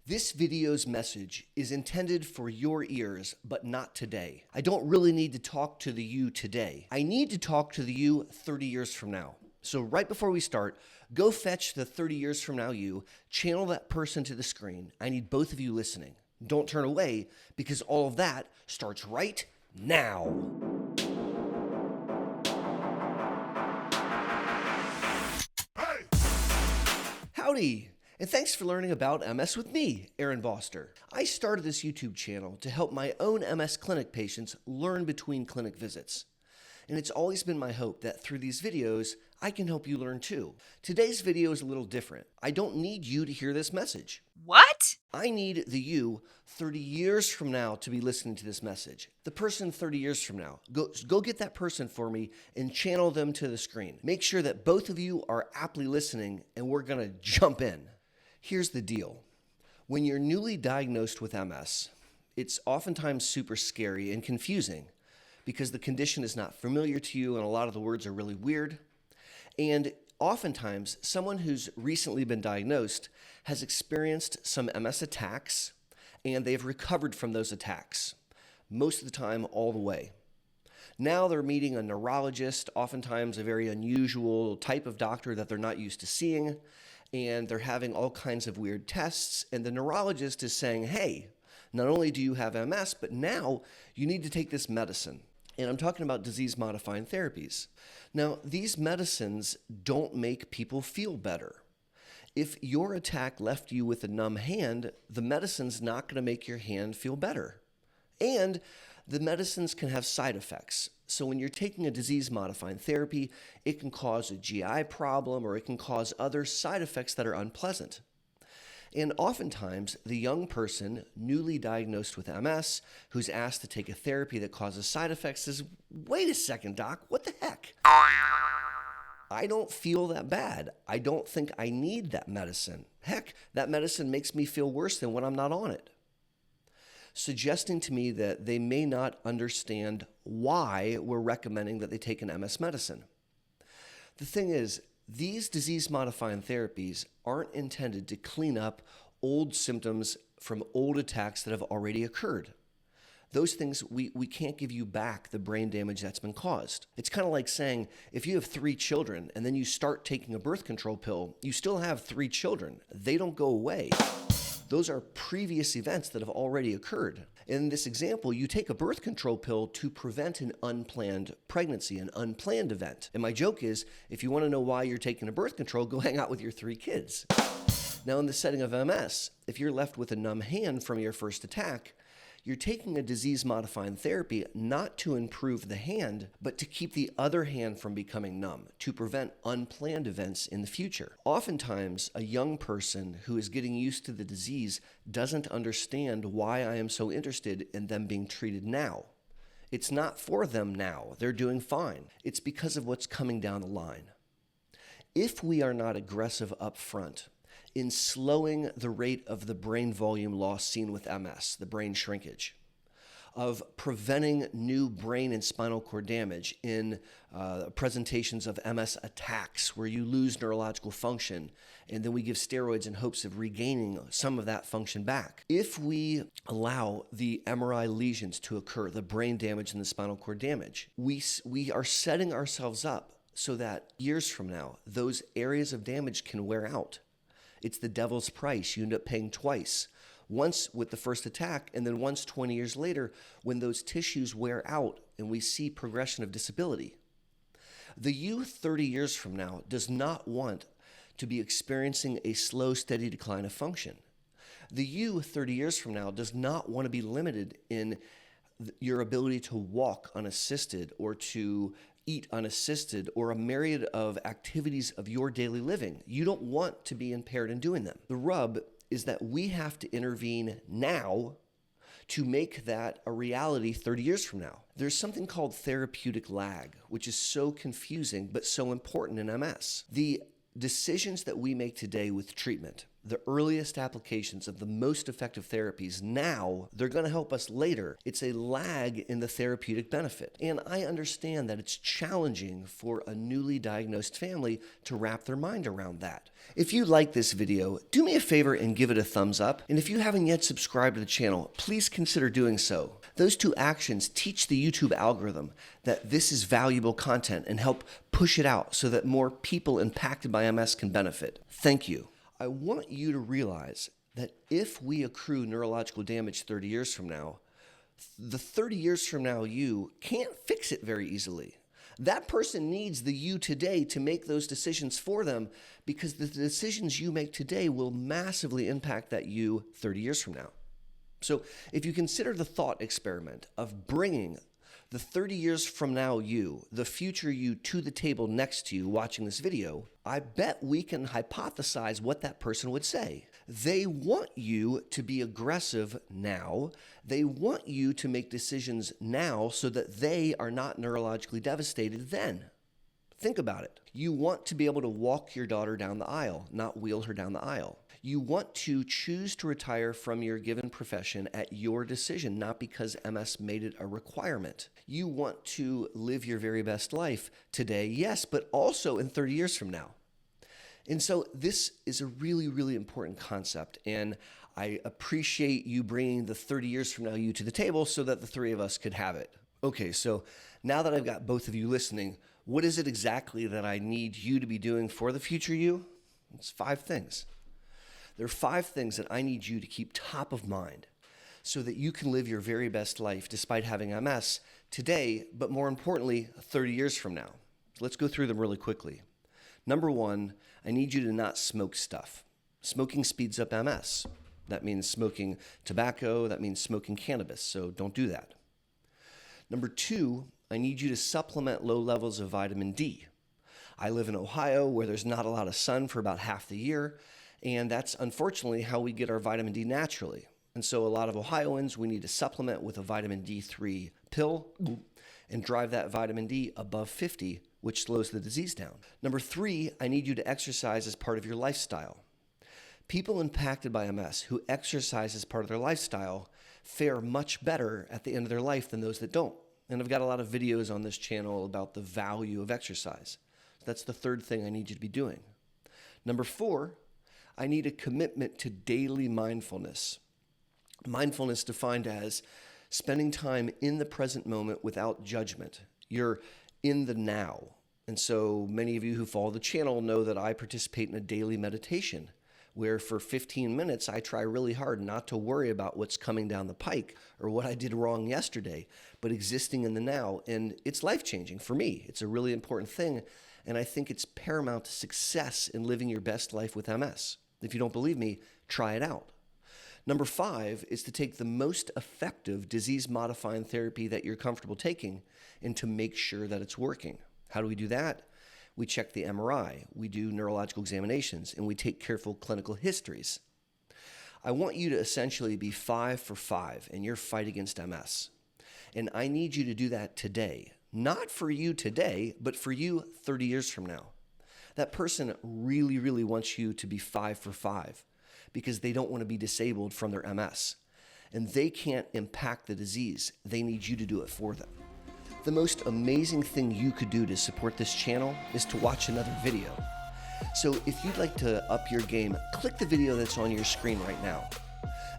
This video's message is intended for your ears, but not today. I don't really need to talk to the you today. I need to talk to the you 30 years from now. So right before we start, go fetch the 30 years from now you, channel that person to the screen. I need both of you listening. Don't turn away, because all of that starts right now. Howdy, and thanks for learning about MS with me, Aaron Boster. I started this YouTube channel to help my own MS clinic patients learn between clinic visits. And it's always been my hope that through these videos, I can help you learn too. Today's video is a little different. I don't need you to hear this message. What? I need the you 30 years from now to be listening to this message. The person 30 years from now. Go get that person for me and channel them to the screen. Make sure that both of you are aptly listening, and we're going to jump in. Here's the deal. When you're newly diagnosed with MS, it's oftentimes super scary and confusing because the condition is not familiar to you and a lot of the words are really weird. And oftentimes, someone who's recently been diagnosed has experienced some MS attacks and they've recovered from those attacks, most of the time all the way. Now they're meeting a neurologist, oftentimes a very unusual type of doctor that they're not used to seeing, and they're having all kinds of weird tests, and the neurologist is saying, hey, not only do you have MS, but now you need to take this medicine. And I'm talking about disease-modifying therapies. Now, these medicines don't make people feel better. If your attack left you with a numb hand, the medicine's not going to make your hand feel better. And the medicines can have side effects. So when you're taking a disease-modifying therapy, it can cause a GI problem or it can cause other side effects that are unpleasant. And oftentimes, the young person newly diagnosed with MS who's asked to take a therapy that causes side effects says, wait a second, doc, what the heck? I don't feel that bad. I don't think I need that medicine. Heck, that medicine makes me feel worse than when I'm not on it. Suggesting to me that they may not understand why we're recommending that they take an MS medicine. The thing is, these disease-modifying therapies aren't intended to clean up old symptoms from old attacks that have already occurred. Those things, we can't give you back the brain damage that's been caused. It's kind of like saying, if you have 3 children and then you start taking a birth control pill, you still have 3 children. They don't go away. Those are previous events that have already occurred. In this example, you take a birth control pill to prevent an unplanned pregnancy, an unplanned event. And my joke is, if you want to know why you're taking a birth control, go hang out with your 3 kids. Now, in the setting of MS, if you're left with a numb hand from your first attack, you're taking a disease-modifying therapy not to improve the hand, but to keep the other hand from becoming numb, to prevent unplanned events in the future. Oftentimes, a young person who is getting used to the disease doesn't understand why I am so interested in them being treated now. It's not for them now. They're doing fine. It's because of what's coming down the line. If we are not aggressive up front, in slowing the rate of the brain volume loss seen with MS, the brain shrinkage, of preventing new brain and spinal cord damage in presentations of MS attacks where you lose neurological function, and then we give steroids in hopes of regaining some of that function back. If we allow the MRI lesions to occur, the brain damage and the spinal cord damage, we are setting ourselves up so that years from now, those areas of damage can wear out. It's the devil's price. You end up paying twice. Once with the first attack, and then once 20 years later when those tissues wear out and we see progression of disability. The you 30 years from now does not want to be experiencing a slow, steady decline of function. The you 30 years from now does not want to be limited in your ability to walk unassisted or to eat unassisted, or a myriad of activities of your daily living. You don't want to be impaired in doing them. The rub is that we have to intervene now to make that a reality 30 years from now. There's something called therapeutic lag, which is so confusing but so important in MS. The decisions that we make today with treatment, the earliest applications of the most effective therapies now, they're going to help us later. It's a lag in the therapeutic benefit. And I understand that it's challenging for a newly diagnosed family to wrap their mind around that. If you like this video, do me a favor and give it a thumbs up. And if you haven't yet subscribed to the channel, please consider doing so. Those two actions teach the YouTube algorithm that this is valuable content and help push it out so that more people impacted by MS can benefit. Thank you. I want you to realize that if we accrue neurological damage 30 years from now, the 30 years from now you can't fix it very easily. That person needs the you today to make those decisions for them, because the decisions you make today will massively impact that you 30 years from now. So if you consider the thought experiment of bringing the 30 years from now you, the future you, to the table next to you watching this video, I bet we can hypothesize what that person would say. They want you to be aggressive now. They want you to make decisions now so that they are not neurologically devastated then. Think about it. You want to be able to walk your daughter down the aisle, not wheel her down the aisle. You want to choose to retire from your given profession at your decision, not because MS made it a requirement. You want to live your very best life today, yes, but also in 30 years from now. And so this is a really, really important concept, and I appreciate you bringing the 30 years from now you to the table so that the three of us could have it. Okay, so now that I've got both of you listening, what is it exactly that I need you to be doing for the future you? It's 5 things. There are 5 things that I need you to keep top of mind so that you can live your very best life despite having MS today, but more importantly, 30 years from now. So let's go through them really quickly. Number 1, I need you to not smoke stuff. Smoking speeds up MS. That means smoking tobacco, that means smoking cannabis, so don't do that. Number 2, I need you to supplement low levels of vitamin D. I live in Ohio where there's not a lot of sun for about half the year, and that's unfortunately how we get our vitamin D naturally. And so a lot of Ohioans, we need to supplement with a vitamin D3 pill and drive that vitamin D above 50, which slows the disease down. Number 3, I need you to exercise as part of your lifestyle. People impacted by MS who exercise as part of their lifestyle fare much better at the end of their life than those that don't. And I've got a lot of videos on this channel about the value of exercise. That's the 3rd thing I need you to be doing. Number 4, I need a commitment to daily mindfulness. Mindfulness defined as spending time in the present moment without judgment. You're in the now. And so many of you who follow the channel know that I participate in a daily meditation where for 15 minutes I try really hard not to worry about what's coming down the pike or what I did wrong yesterday, but existing in the now. And it's life-changing for me. It's a really important thing, and I think it's paramount to success in living your best life with MS. If you don't believe me, try it out. Number 5 is to take the most effective disease-modifying therapy that you're comfortable taking and to make sure that it's working. How do we do that? We check the MRI, we do neurological examinations, and we take careful clinical histories. I want you to essentially be 5 for 5 in your fight against MS. And I need you to do that today. Not for you today, but for you 30 years from now. That person really, really wants you to be 5 for 5 because they don't want to be disabled from their MS. And they can't impact the disease. They need you to do it for them. The most amazing thing you could do to support this channel is to watch another video. So if you'd like to up your game, click the video that's on your screen right now.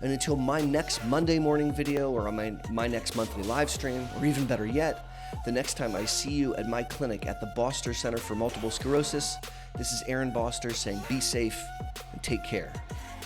And until my next Monday morning video or on my next monthly live stream, or even better yet, the next time I see you at my clinic at the Boster Center for Multiple Sclerosis, this is Aaron Boster saying be safe and take care.